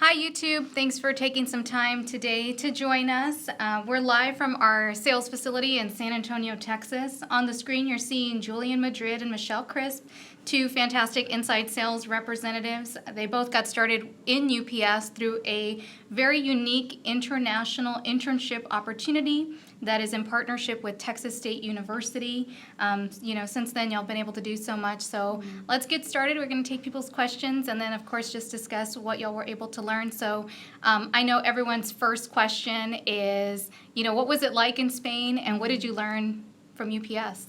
Hi, YouTube. Thanks for taking some time today to join us. We're live from our sales facility in San Antonio, Texas. On the screen, you're seeing Julian Madrid and Michelle Crisp, two fantastic inside sales representatives. They both got started in UPS through a very unique international internship opportunity that is in partnership with Texas State University. Since then, y'all been able to do so much. So let's get started. We're going to take people's questions and then, of course, just discuss what y'all were able to learn. So I know everyone's first question is, what was it like in Spain and what did you learn from UPS?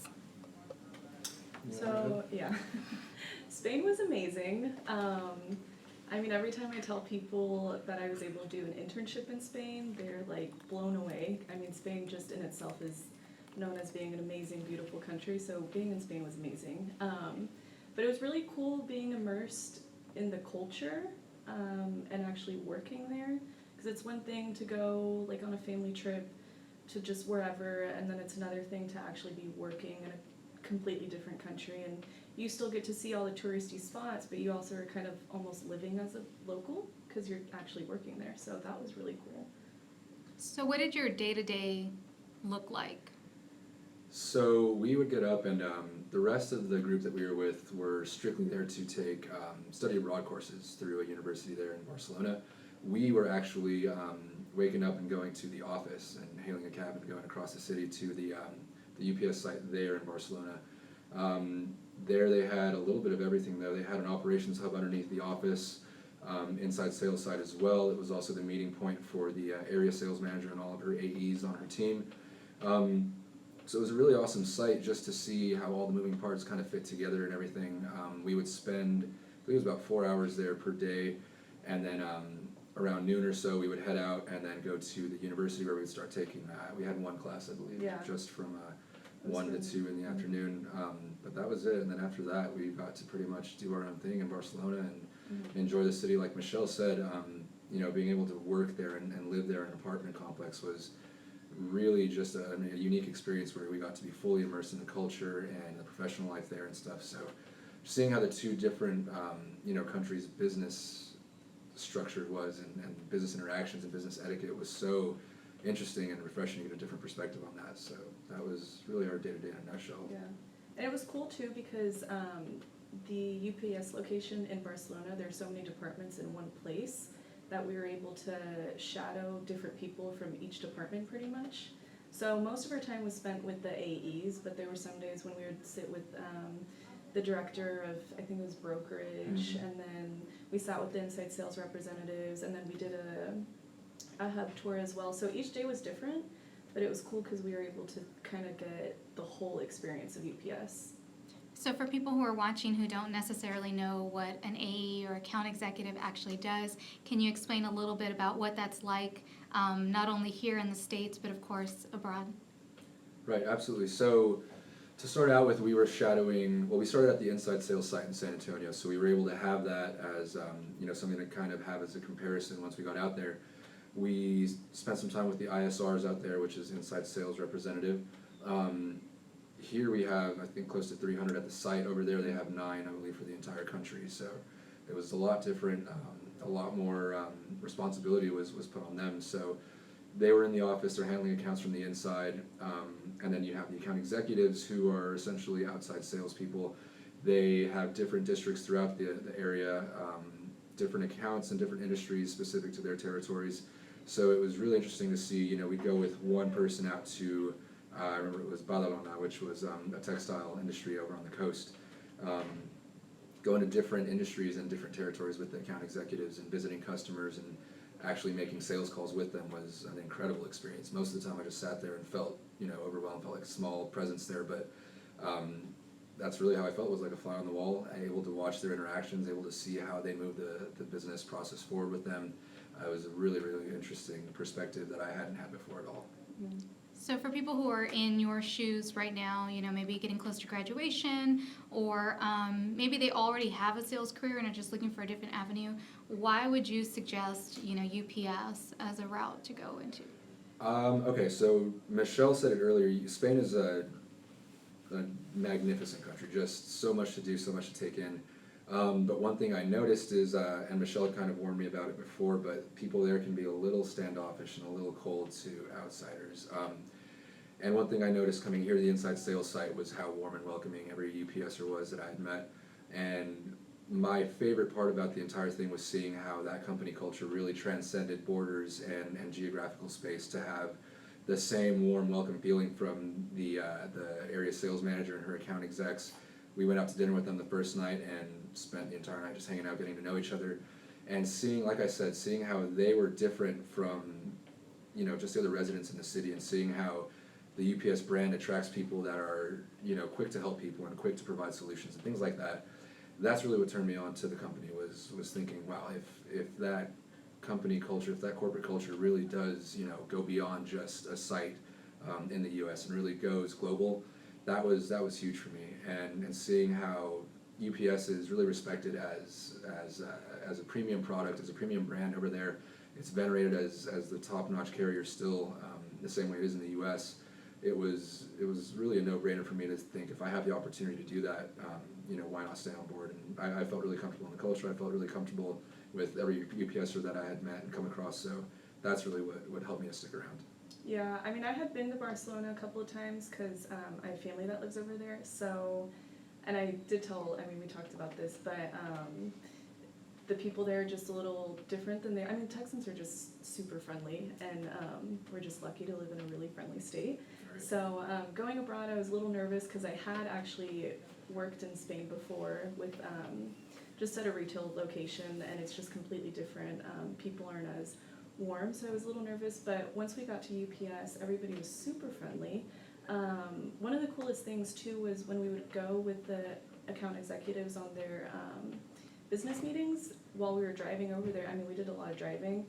So, yeah, Spain was amazing. Every time I tell people that I was able to do an internship in Spain, they're like blown away. Spain just in itself is known as being an amazing, beautiful country, so being in Spain was amazing. But it was really cool being immersed in the culture and actually working there, because it's one thing to go like on a family trip to just wherever, and then it's another thing to actually be working in a completely different country, and you still get to see all the touristy spots, but you also are kind of almost living as a local because you're actually working there, so that was really cool. So what did your day-to-day look like? So we would get up, and the rest of the group that we were with were strictly there to take study abroad courses through a university there in Barcelona. We were actually waking up and going to the office and hailing a cab and going across the city to the UPS site there in Barcelona. There they had a little bit of everything though. They had an operations hub underneath the office, inside sales side as well. It was also the meeting point for the area sales manager and all of her AEs on her team. So it was a really awesome site just to see how all the moving parts kind of fit together and everything. We would spend, I think it was about 4 hours there per day, and then around noon or so we would head out and then go to the university where we'd start taking, we had one class I believe, just from 1 to 2 in the afternoon, but that was it. And then after that we got to pretty much do our own thing in Barcelona and enjoy the city. Like Michelle said, being able to work there and live there in an apartment complex was really just a unique experience where we got to be fully immersed in the culture and the professional life there and stuff. So seeing how the two different countries' business structure was and business interactions and business etiquette was so interesting and refreshing to get a different perspective on that. So that was really our day-to-day in a nutshell. Yeah, and it was cool too because the UPS location in Barcelona, there's so many departments in one place that we were able to shadow different people from each department pretty much. So most of our time was spent with the AEs, but there were some days when we would sit with the director of, I think it was brokerage, and then we sat with the inside sales representatives, and then we did a hub tour as well. So each day was different, but it was cool because we were able to kind of get the whole experience of UPS. So for people who are watching who don't necessarily know what an AE or account executive actually does, can you explain a little bit about what that's like, not only here in the States, but of course abroad? Right, absolutely. So to start out with, we were shadowing, we started at the inside sales site in San Antonio, so we were able to have that as something to kind of have as a comparison once we got out there. We spent some time with the ISRs out there, which is inside sales representative. Here we have, I think, close to 300 at the site. Over there they have 9, I believe, for the entire country. So it was a lot different, a lot more responsibility was put on them. So they were in the office, they're handling accounts from the inside, and then you have the account executives who are essentially outside salespeople. They have different districts throughout the area, different accounts and different industries specific to their territories. So it was really interesting to see, we'd go with one person out to, I remember it was Badalona, which was a textile industry over on the coast. Going to different industries and different territories with the account executives and visiting customers and actually making sales calls with them was an incredible experience. Most of the time I just sat there and felt, overwhelmed, felt like a small presence there, but that's really how I felt, was like a fly on the wall, able to watch their interactions, able to see how they move the business process forward with them. It was a really, really interesting perspective that I hadn't had before at all. So for people who are in your shoes right now, maybe getting close to graduation, or maybe they already have a sales career and are just looking for a different avenue, why would you suggest, UPS as a route to go into? Okay, so Michelle said it earlier, Spain is a magnificent country, just so much to do, so much to take in. But one thing I noticed is, and Michelle kind of warned me about it before, but people there can be a little standoffish and a little cold to outsiders. And one thing I noticed coming here to the inside sales site was how warm and welcoming every UPSer was that I had met. And my favorite part about the entire thing was seeing how that company culture really transcended borders and geographical space to have the same warm, welcome feeling from the area sales manager and her account execs. We went out to dinner with them the first night and spent the entire night just hanging out, getting to know each other, and seeing, like I said, seeing how they were different from, just the other residents in the city, and seeing how the UPS brand attracts people that are, quick to help people and quick to provide solutions and things like that. That's really what turned me on to the company, was thinking, wow, if that company culture, if that corporate culture really does, go beyond just a site in the US and really goes global, that was huge for me. And seeing how UPS is really respected as a premium product, as a premium brand over there. It's venerated as the top-notch carrier still, the same way it is in the US. It was really a no-brainer for me to think, if I have the opportunity to do that, why not stay on board? And I felt really comfortable in the culture. I felt really comfortable with every UPSer that I had met and come across. So that's really what helped me to stick around. Yeah, I mean, I had been to Barcelona a couple of times because I have family that lives over there. So, and I did tell, I mean, we talked about this, but the people there are just a little different than Texans are just super friendly, and we're just lucky to live in a really friendly state. Right. So going abroad, I was a little nervous because I had actually worked in Spain before with just at a retail location, and it's just completely different. People aren't as warm, so I was a little nervous, but once we got to UPS, everybody was super friendly. One of the coolest things too was when we would go with the account executives on their business meetings while we were driving over there. I mean, we did a lot of driving,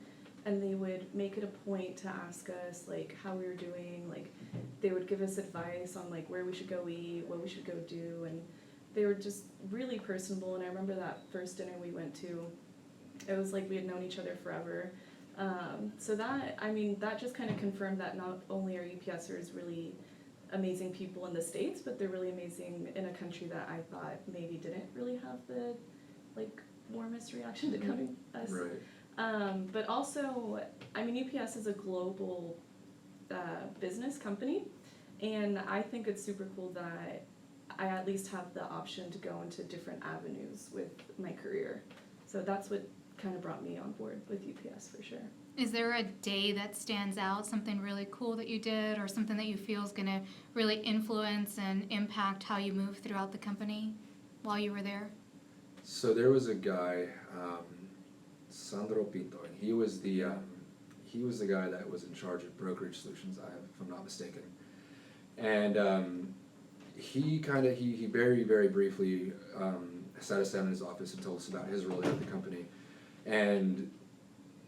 and they would make it a point to ask us like how we were doing. Like they would give us advice on like where we should go eat, what we should go do, and they were just really personable. And I remember that first dinner we went to, it was like we had known each other forever. So that just kind of confirmed that not only are UPSers really amazing people in the States, but they're really amazing in a country that I thought maybe didn't really have the like warmest reaction to coming us. Right. But also, I mean, UPS is a global business company, and I think it's super cool that I at least have the option to go into different avenues with my career. So that's what kind of brought me on board with UPS for sure. Is there a day that stands out, something really cool that you did, or something that you feel is going to really influence and impact how you move throughout the company while you were there? So there was a guy, Sandro Pinto, and he was the guy that was in charge of brokerage solutions, if I'm not mistaken. And he very, very briefly sat us down in his office and told us about his role at the company. And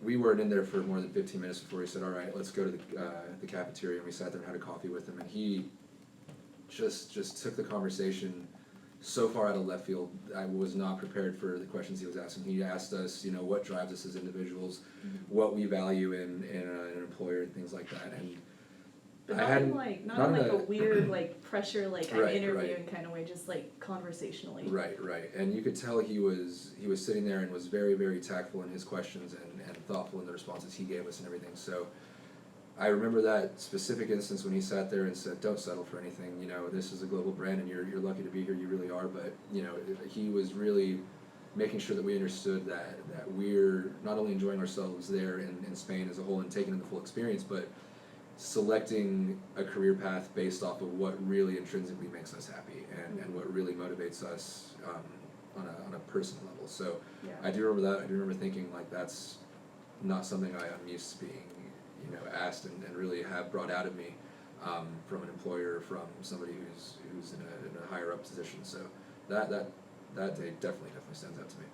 we weren't in there for more than 15 minutes before he said, all right, let's go to the cafeteria. And we sat there and had a coffee with him. And he just took the conversation so far out of left field. I was not prepared for the questions he was asking. He asked us, what drives us as individuals, what we value in an employer, and things like that. And but not in a weird like pressure like I'm interviewing kind of way, just like conversationally. Right. And you could tell he was sitting there and was very, very tactful in his questions and thoughtful in the responses he gave us and everything. So I remember that specific instance when he sat there and said, don't settle for anything, this is a global brand and you're lucky to be here, you really are. But he was really making sure that we understood that we're not only enjoying ourselves there in Spain as a whole and taking in the full experience, but selecting a career path based off of what really intrinsically makes us happy and what really motivates us on a personal level. So yeah. I do remember that. I do remember thinking like that's not something I'm used to being asked and really have brought out of me from an employer, from somebody who's in a higher up position. So that day definitely stands out to me.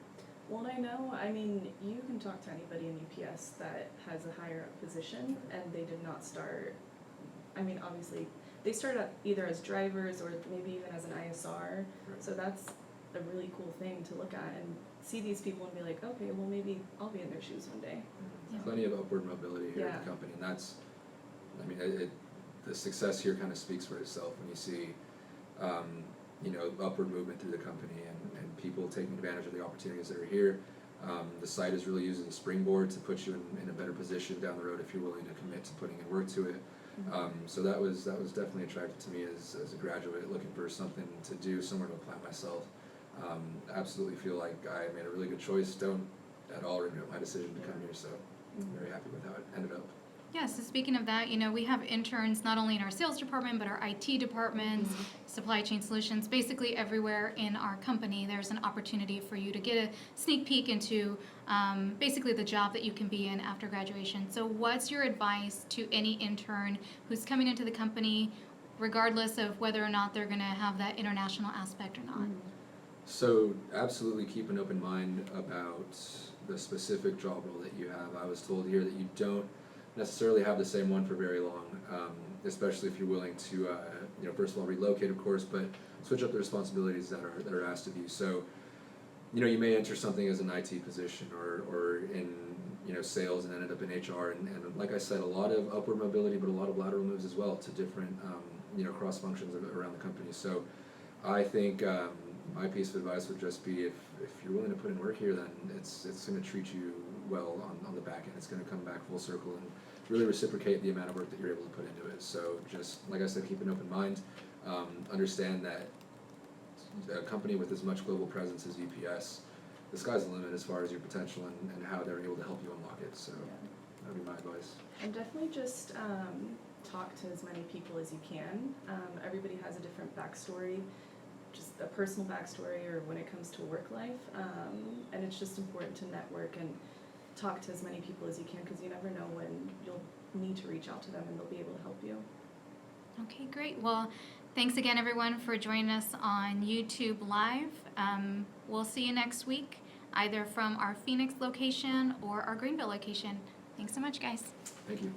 Well, I mean, you can talk to anybody in UPS that has a higher up position, and they did not start, I mean, obviously, they started out either as drivers or maybe even as an ISR, right. So that's a really cool thing to look at and see these people and be like, okay, well, maybe I'll be in their shoes one day. Mm-hmm. So. Plenty of upward mobility here at the company, and that's, I mean, the success here kind of speaks for itself when you see, upward movement through the company and people taking advantage of the opportunities that are here. The site is really used as a springboard to put you in a better position down the road if you're willing to commit to putting in work to it. So that was definitely attractive to me as a graduate looking for something to do, somewhere to apply myself. Absolutely feel like I made a really good choice. Don't at all regret my decision to come here, so I'm very happy with how it ended up. Yeah, so speaking of that, we have interns not only in our sales department, but our IT departments, supply chain solutions, basically everywhere in our company. There's an opportunity for you to get a sneak peek into basically the job that you can be in after graduation. So what's your advice to any intern who's coming into the company, regardless of whether or not they're going to have that international aspect or not? So absolutely keep an open mind about the specific job role that you have. I was told here that you don't necessarily have the same one for very long, especially if you're willing to, first of all relocate, of course, but switch up the responsibilities that are asked of you. So, you may enter something as an IT position or in sales and ended up in HR, and like I said, a lot of upward mobility, but a lot of lateral moves as well to different cross functions around the company. So, I think my piece of advice would just be if you're willing to put in work here, then it's going to treat you well on the back end. It's going to come back full circle and really reciprocate the amount of work that you're able to put into it. So just like I said, keep an open mind. Understand that a company with as much global presence as UPS, the sky's the limit as far as your potential and how they're able to help you unlock it. So that would be my advice. And definitely just talk to as many people as you can. Everybody has a different backstory, just a personal backstory or when it comes to work life. And it's just important to network and talk to as many people as you can, because you never know when you'll need to reach out to them and they'll be able to help you. Okay, great. Well, thanks again, everyone, for joining us on YouTube Live. We'll see you next week, either from our Phoenix location or our Greenville location. Thanks so much, guys. Thank you.